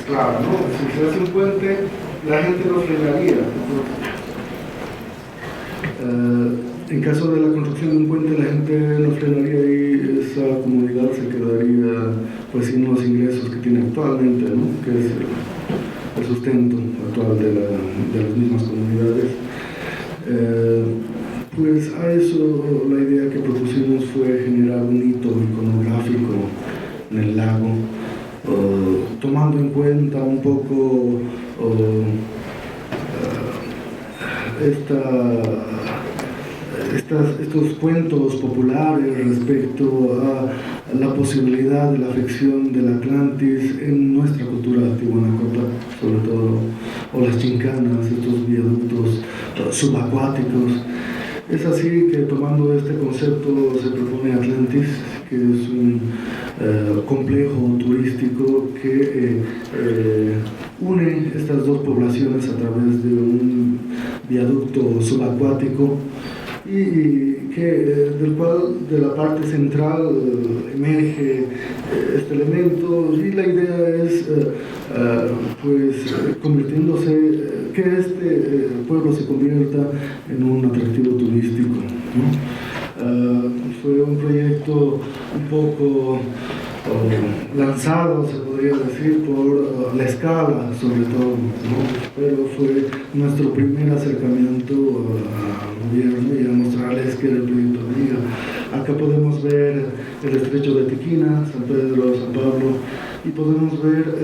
clara, ¿no? Si se hace un puente, la gente lo frenaría. En caso de la construcción de un puente, la gente no frenaría y esa comunidad se quedaría pues sin los ingresos que tiene actualmente, ¿no?, que es el sustento actual de las mismas comunidades. Pues a eso la idea que propusimos fue generar un hito iconográfico en el lago, tomando en cuenta un poco estos cuentos populares respecto a la posibilidad de la afección del Atlantis en nuestra cultura tihuanacota, sobre todo, o las chincanas, estos viaductos subacuáticos. Es así que, tomando este concepto, se propone Atlantis, que es un complejo turístico que une estas dos poblaciones a través de un viaducto subacuático, y del cual de la parte central emerge este elemento, y la idea es convirtiéndose, que este pueblo se convierta en un atractivo turístico, ¿no? Fue un proyecto un poco lanzado, se podría decir, por la escala, sobre todo, ¿no? Pero fue nuestro primer acercamiento al gobierno y a mostrarles que era el proyecto Hormiga. Acá podemos ver el estrecho de Tiquina, San Pedro, San Pablo, y podemos ver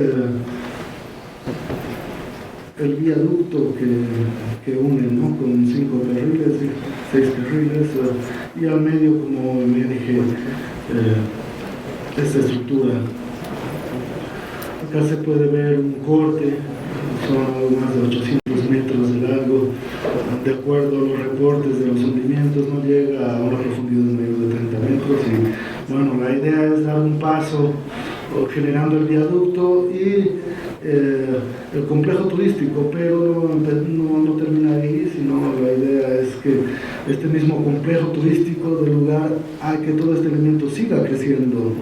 el viaducto que une, ¿no? Con 5 carriles, 6 carriles, y al medio, como me dije, esta estructura. Acá se puede ver un corte, son algo más de 800 metros de largo. De acuerdo a los reportes de los hundimientos, no llega a una profundidad mayor de 30 metros. Y bueno, la idea es dar un paso generando el viaducto y el complejo turístico, pero no termina ahí, sino la idea es que este mismo complejo turístico del lugar, hay que todo este elemento siga creciendo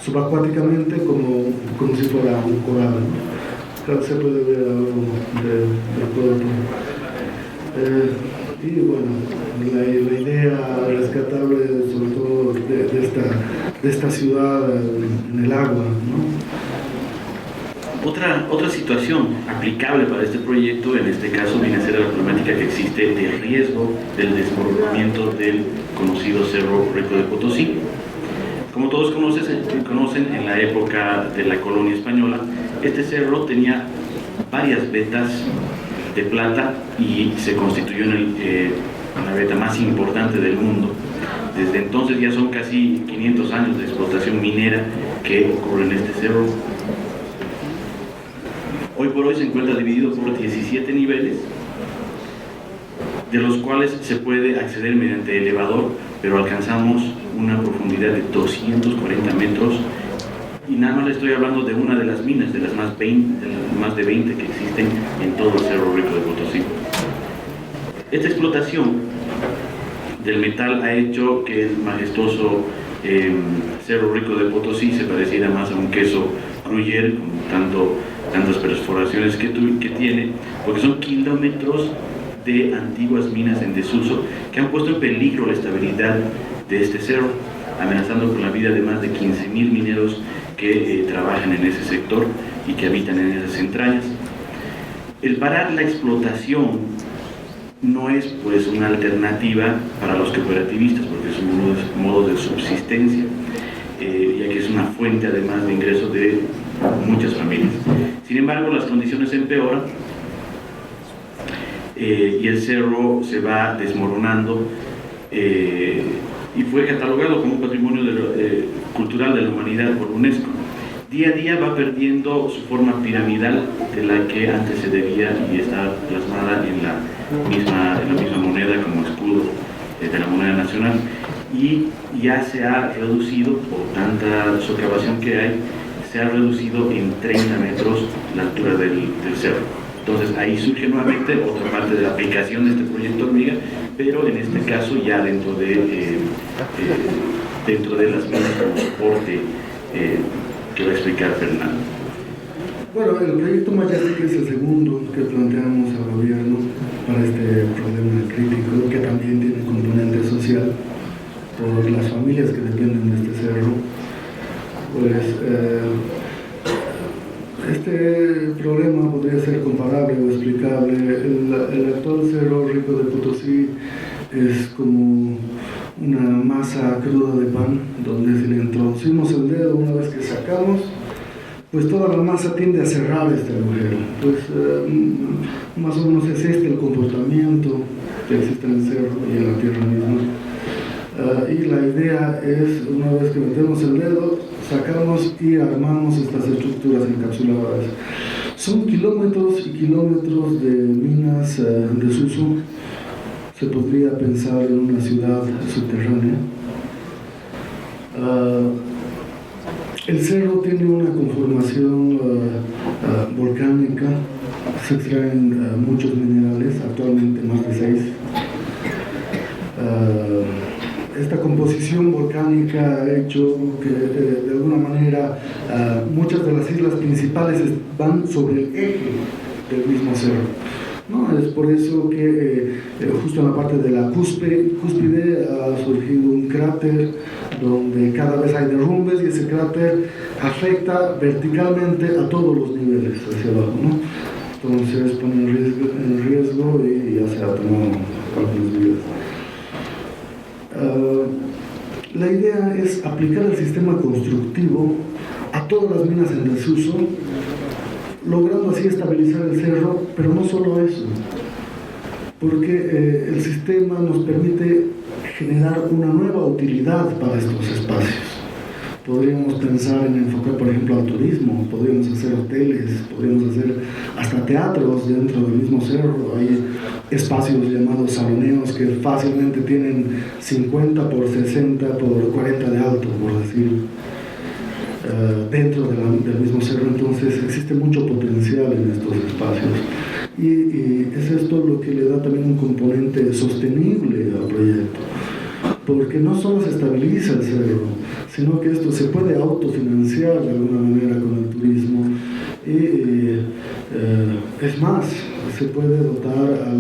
subacuáticamente como si fuera un coral. Acá se puede ver algo del cuerpo. Y bueno, la idea rescatable sobre todo de esta ciudad en el agua, ¿no? Otra situación aplicable para este proyecto, en este caso, viene a ser la problemática que existe del riesgo del desmoronamiento del conocido Cerro Rico de Potosí. Como todos conocen, en la época de la colonia española, este cerro tenía varias vetas de plata y se constituyó en la veta más importante del mundo. Desde entonces ya son casi 500 años de explotación minera que ocurre en este cerro. Hoy por hoy se encuentra dividido por 17 niveles, de los cuales se puede acceder mediante elevador, pero alcanzamos una profundidad de 240 metros, y nada más le estoy hablando de una de las minas, de las más de 20 que existen en todo el Cerro Rico de Potosí. Esta explotación del metal ha hecho que el majestuoso Cerro Rico de Potosí se pareciera más a un queso gruyere, con tantas perforaciones que tiene, porque son kilómetros de antiguas minas en desuso que han puesto en peligro la estabilidad de este cerro, amenazando con la vida de más de 15.000 mineros que trabajan en ese sector y que habitan en esas entrañas. El parar la explotación no es pues una alternativa para los cooperativistas, porque es un modo de subsistencia, ya que es una fuente además de ingresos de muchas familias. Sin embargo, las condiciones empeoran y el cerro se va desmoronando y fue catalogado como un patrimonio cultural de la humanidad por UNESCO. Día a día va perdiendo su forma piramidal de la que antes se debía y está plasmada en la misma moneda como escudo de la moneda nacional, y ya se ha reducido, por tanta socavación que hay, se ha reducido en 30 metros la altura del cerro. Entonces ahí surge nuevamente otra parte de la aplicación de este proyecto Hormiga, pero en este caso ya dentro de las minas como soporte que va a explicar Fernando. Bueno, el proyecto Mayastic es el segundo que planteamos al gobierno para este problema crítico, que también tiene componente social por las familias que dependen de este cerro. Pues este problema podría ser comparable o explicable. El actual Cerro Rico de Potosí es como una masa cruda de pan, donde si le introducimos el dedo una vez que sacamos, pues toda la masa tiende a cerrar este agujero. Pues más o menos es este el comportamiento que existe en el cerro y en la tierra misma. Y la idea es, una vez que metemos el dedo, sacamos y armamos estas estructuras encapsuladas. Son kilómetros y kilómetros de minas en desuso. Se podría pensar en una ciudad subterránea. El cerro tiene una conformación volcánica, se extraen muchos minerales, actualmente más de 6. Esta composición volcánica ha hecho que de alguna manera muchas de las islas principales van sobre el eje del mismo cerro, ¿no? Es por eso que justo en la parte de la cúspide ha surgido un cráter donde cada vez hay derrumbes y ese cráter afecta verticalmente a todos los niveles hacia abajo, ¿no? Entonces pone en riesgo y ya se ha tomado algunas medidas. La idea es aplicar el sistema constructivo a todas las minas en desuso, logrando así estabilizar el cerro, pero no solo eso, porque el sistema nos permite generar una nueva utilidad para estos espacios. Podríamos pensar en enfocar, por ejemplo, al turismo, podríamos hacer hoteles, podríamos hacer hasta teatros dentro del mismo cerro. Hay espacios llamados saloneos que fácilmente tienen 50 por 60 por 40 de alto, por decir, dentro del mismo cerro. Entonces existe mucho potencial en estos espacios y es esto lo que le da también un componente sostenible al proyecto, porque no solo se estabiliza el cerro, sino que esto se puede autofinanciar de alguna manera con el turismo y es más, se puede dotar a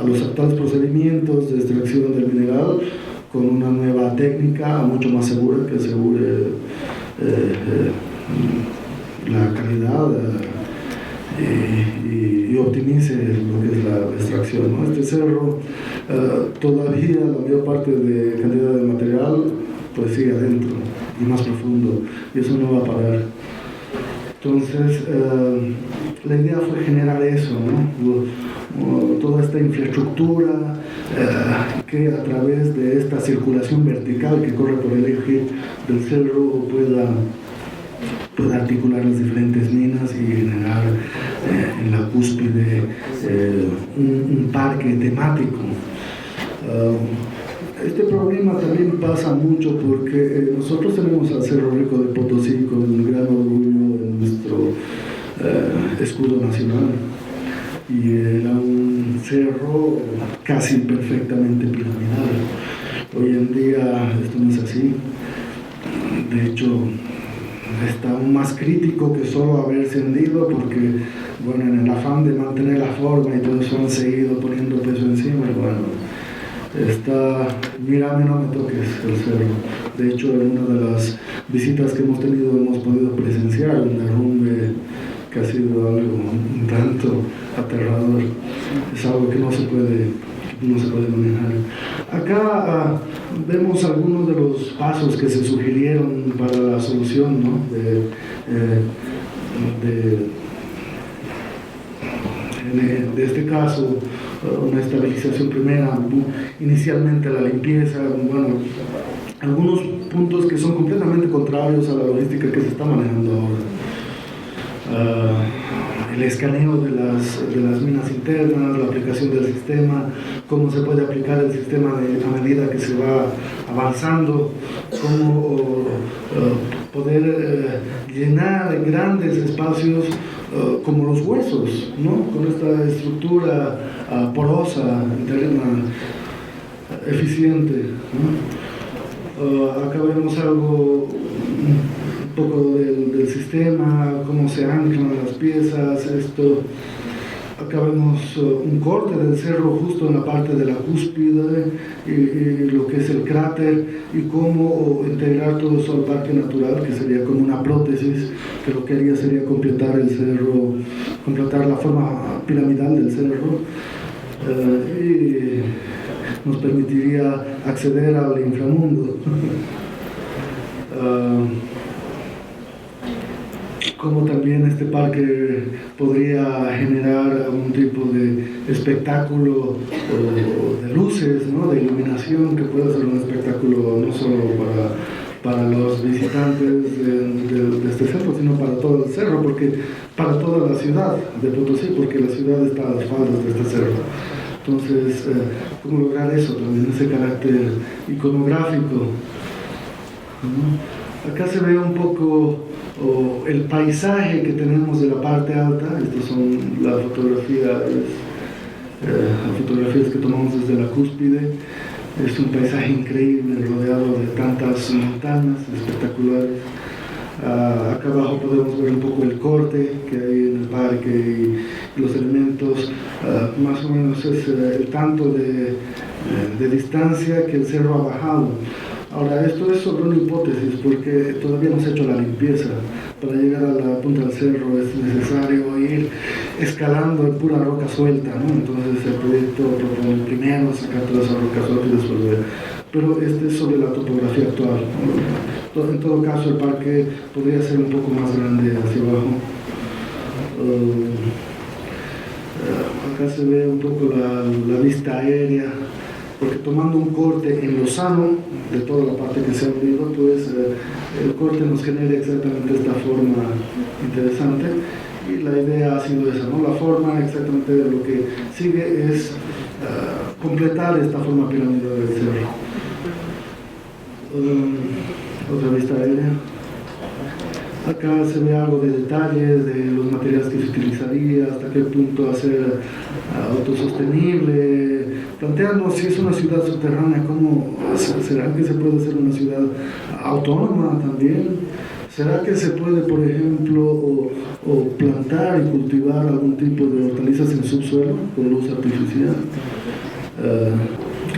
los actuales procedimientos de extracción del mineral con una nueva técnica mucho más segura que asegure la calidad y optimice lo que es la extracción, ¿no? Este cerro todavía la mayor parte de cantidad de material pues sigue adentro y más profundo y eso no va a parar. Entonces la idea fue generar eso, ¿no? Toda esta infraestructura que a través de esta circulación vertical que corre por el eje del cerro pueda articular las diferentes minas y generar en la cúspide un parque temático. Este problema también pasa mucho porque nosotros tenemos al Cerro Rico de Potosí con un gran orgullo en nuestro escudo nacional y era un cerro casi perfectamente piramidal. Hoy en día esto no es así, de hecho está aún más crítico que solo haberse hundido porque, bueno, en el afán de mantener la forma y todo eso han seguido poniendo peso encima y bueno, mírame, no me toques el cerro. De hecho, en una de las visitas que hemos tenido hemos podido presenciar un derrumbe que ha sido algo un tanto aterrador. Es algo que no se puede manejar. Acá vemos algunos de los pasos que se sugirieron para la solución, ¿no? De este caso, una estabilización primera, inicialmente la limpieza, bueno, algunos puntos que son completamente contrarios a la logística que se está manejando ahora. El escaneo de las minas internas, la aplicación del sistema, cómo se puede aplicar el sistema a medida que se va avanzando, cómo poder llenar en grandes espacios como los huesos, ¿no? Con esta estructura porosa, interna, eficiente, ¿no? Acá vemos algo un poco del sistema, cómo se anclan las piezas, esto. Acá vemos un corte del cerro justo en la parte de la cúspide y lo que es el cráter y cómo integrar todo eso al parque natural, que sería como una prótesis, que lo que haría sería completar el cerro, completar la forma piramidal del cerro y nos permitiría acceder al inframundo. Como también este parque podría generar algún tipo de espectáculo o de luces, ¿no? De iluminación, que pueda ser un espectáculo no solo para los visitantes de este cerro, sino para todo el cerro, para toda la ciudad de Potosí, porque la ciudad está a las faldas de este cerro. Entonces, ¿cómo lograr eso también, ese carácter iconográfico, ¿no? Acá se ve un poco el paisaje que tenemos de la parte alta. Estas son las fotografías que tomamos desde la cúspide. Es un paisaje increíble, rodeado de tantas montañas espectaculares. Acá abajo podemos ver un poco el corte que hay parque y los elementos, más o menos es el tanto de distancia que el cerro ha bajado. Ahora, esto es sobre una hipótesis porque todavía no se ha hecho la limpieza. Para llegar a la punta del cerro es necesario ir escalando en pura roca suelta, ¿no? Entonces el proyecto propone primero sacar toda esa roca suelta y después ver. Pero este es sobre la topografía actual, ¿no? En todo caso, el parque podría ser un poco más grande hacia abajo. Acá se ve un poco la vista aérea, porque tomando un corte en lo sano de toda la parte que se ha unido, pues el corte nos genera exactamente esta forma interesante, y la idea ha sido esa, ¿no? La forma exactamente de lo que sigue es completar esta forma piramidal del cerro. Otra vista aérea. Acá se ve algo de detalles de los materiales que se utilizaría, hasta qué punto hacer autosostenible, plantearnos si es una ciudad subterránea, ¿cómo será que se puede hacer una ciudad autónoma también? ¿Será que se puede, por ejemplo, o plantar y cultivar algún tipo de hortalizas en subsuelo con luz artificial?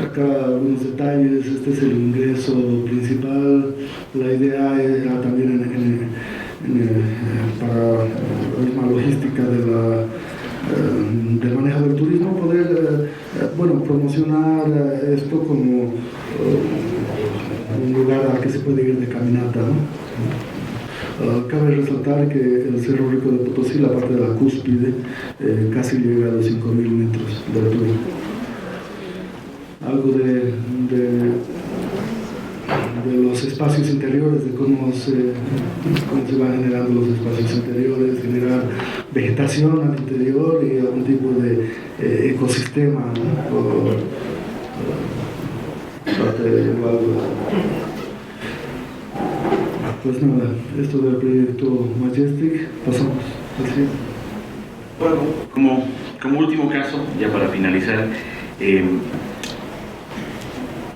Acá algunos detalles. Este es el ingreso principal. La idea era también para la misma logística del manejo del turismo, poder promocionar esto como un lugar al que se puede ir de caminata, ¿no? Cabe resaltar que el Cerro Rico de Potosí, la parte de la cúspide, casi llega a los 5.000 metros de altura. Algo de los espacios interiores, de cómo se van generando los espacios interiores, generar vegetación al interior y algún tipo de ecosistema, ¿no? Parte igual. Pues nada, esto del proyecto Majestic, pasamos al siguiente. Bueno, como último caso, ya para finalizar,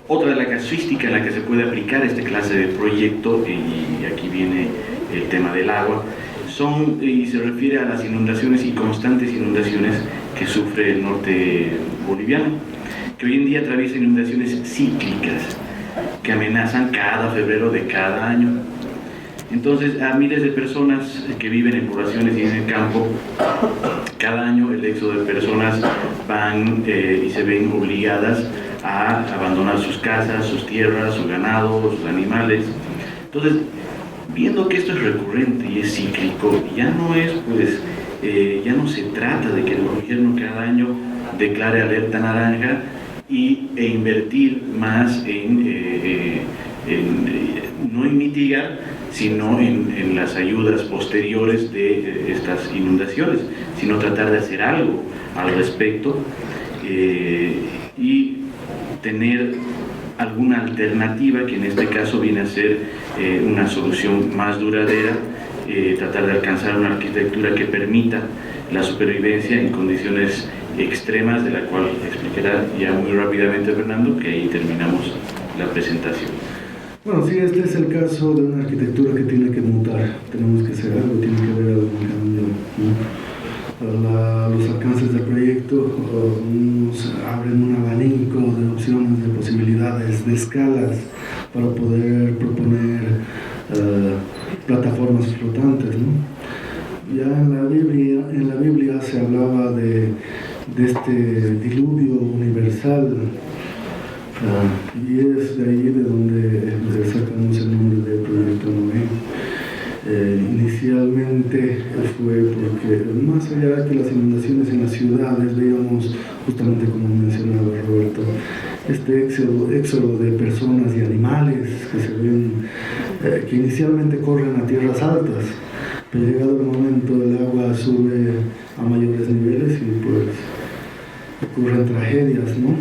otra de la casuística en la que se puede aplicar esta clase de proyecto, y aquí viene el tema del agua, y se refiere a las inundaciones y constantes inundaciones que sufre el norte boliviano, que hoy en día atraviesa inundaciones cíclicas que amenazan cada febrero de cada año. Entonces, a miles de personas que viven en poblaciones y en el campo, cada año el éxodo de personas van y se ven obligadas a abandonar sus casas, sus tierras, su ganado, sus animales. Entonces, viendo que esto es recurrente y es cíclico, ya no se trata de que el gobierno cada año declare alerta naranja e invertir más no en mitigar, sino en las ayudas posteriores de estas inundaciones, sino tratar de hacer algo al respecto y tener alguna alternativa, que en este caso viene a ser una solución más duradera, tratar de alcanzar una arquitectura que permita la supervivencia en condiciones extremas, de la cual explicará ya muy rápidamente Fernando, que ahí terminamos la presentación. Bueno, sí, este es el caso de una arquitectura que tiene que mutar. Tenemos que hacer algo, tiene que haber algún cambio, ¿no? Los alcances del proyecto nos abren un abanico de opciones, de posibilidades, de escalas para poder proponer plataformas flotantes, ¿no? Ya en la Biblia se hablaba de este diluvio universal. Y es de ahí de donde sacamos el nombre del proyecto Noé. Inicialmente fue porque, más allá de que las inundaciones en las ciudades, veíamos, justamente como mencionaba Roberto, este éxodo de personas y animales que se ven, que inicialmente corren a tierras altas, pero llegado el momento el agua sube a mayores niveles y pues ocurren tragedias, ¿no?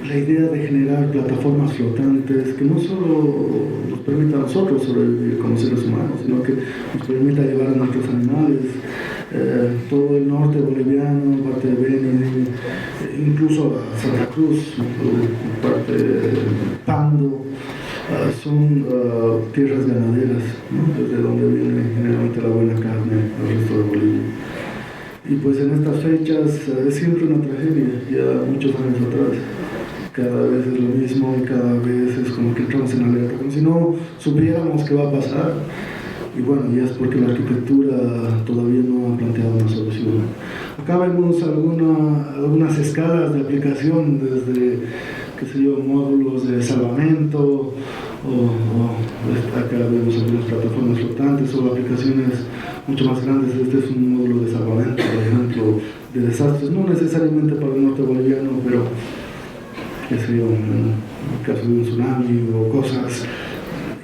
La idea de generar plataformas flotantes que no solo nos permita a nosotros sobrevivir como seres humanos, sino que nos permita llevar a nuestros animales, todo el norte boliviano, parte de Beni, incluso a Santa Cruz, parte de Pando, son tierras ganaderas, ¿no? Desde donde viene generalmente pues en estas fechas es siempre una tragedia, ya muchos años atrás. Cada vez es lo mismo y cada vez es como que entramos en alerta, como si no supiéramos qué va a pasar. Y bueno, ya es porque la arquitectura todavía no ha planteado una solución. Acá vemos algunas escalas de aplicación, desde, qué sé yo, módulos de salvamento, acá vemos algunas plataformas flotantes o aplicaciones mucho más grandes. Este es un módulo de salvamento, por ejemplo, de desastres, no necesariamente para el norte boliviano, pero qué sé yo, en el caso de un tsunami o cosas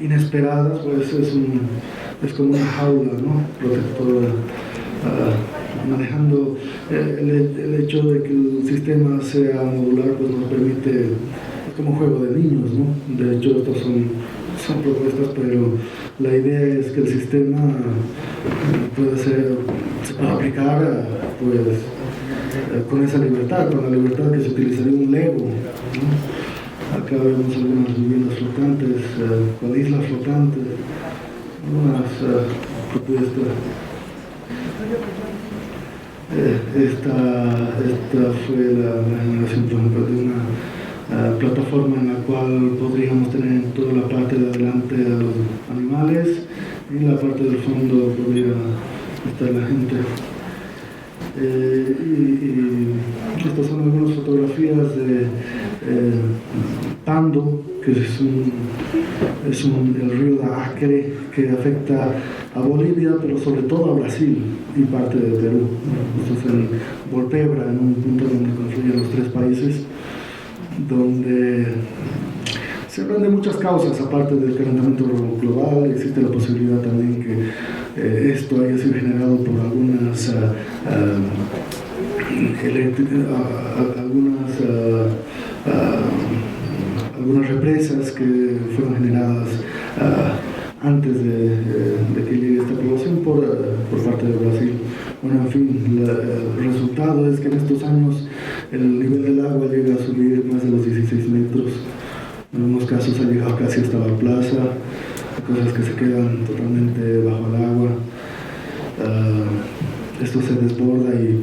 inesperadas, pues es como una jaula, ¿no?, protectora, manejando el hecho de que el sistema sea modular, pues nos permite, es como juego de niños, ¿no? De hecho, estas son propuestas, pero la idea es que el sistema se puede aplicar, pues, con esa libertad, con la libertad que se utilizaría un Lego, ¿no? Acá vemos algunas viviendas flotantes, con islas flotantes, unas propuestas. Esta fue la generación, por ejemplo, de una plataforma en la cual podríamos tener en toda la parte de adelante a los animales y en la parte del fondo podría estar la gente. Y estas son algunas fotografías de Pando, que es el río de Acre, que afecta a Bolivia, pero sobre todo a Brasil y parte de Perú. Esto es en Volpebra, en un punto donde confluyen los tres países, donde se hablan de muchas causas, aparte del calentamiento global. Existe la posibilidad también que esto haya sido generado por algunas represas que fueron generadas antes de que llegue esta población por parte de Brasil. Bueno, en fin, el resultado es que en estos años el nivel del agua llega a subir más de los 16 metros. En algunos casos ha llegado casi hasta la plaza, cosas que se quedan totalmente bajo el agua. Esto se desborda y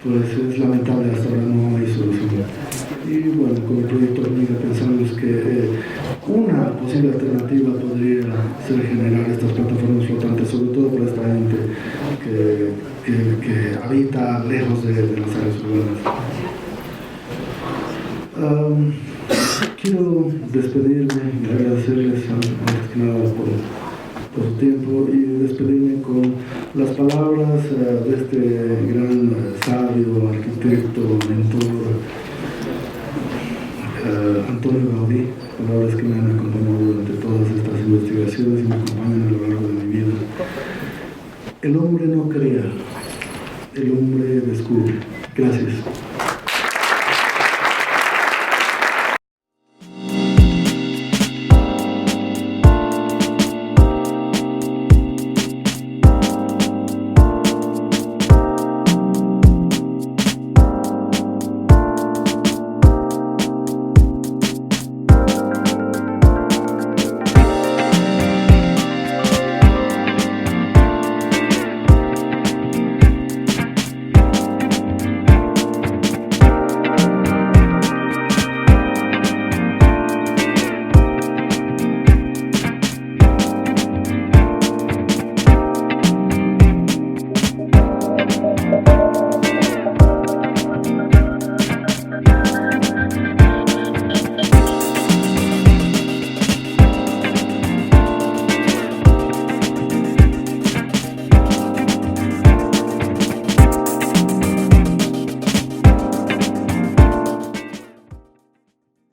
pues es lamentable, hasta ahora no hay solución. Y bueno, con el proyecto Hormiga pensamos que una posible alternativa podría ser generar estas plataformas flotantes, sobre todo para esta gente que habita lejos de las áreas urbanas. Quiero despedirme y agradecerles antes que nada por su tiempo y despedirme con las palabras de este gran sabio, arquitecto, mentor, Antonio Gaudí, palabras que me han acompañado durante todas estas investigaciones y me acompañan a lo largo de mi vida. El hombre no crea, el hombre descubre. Gracias.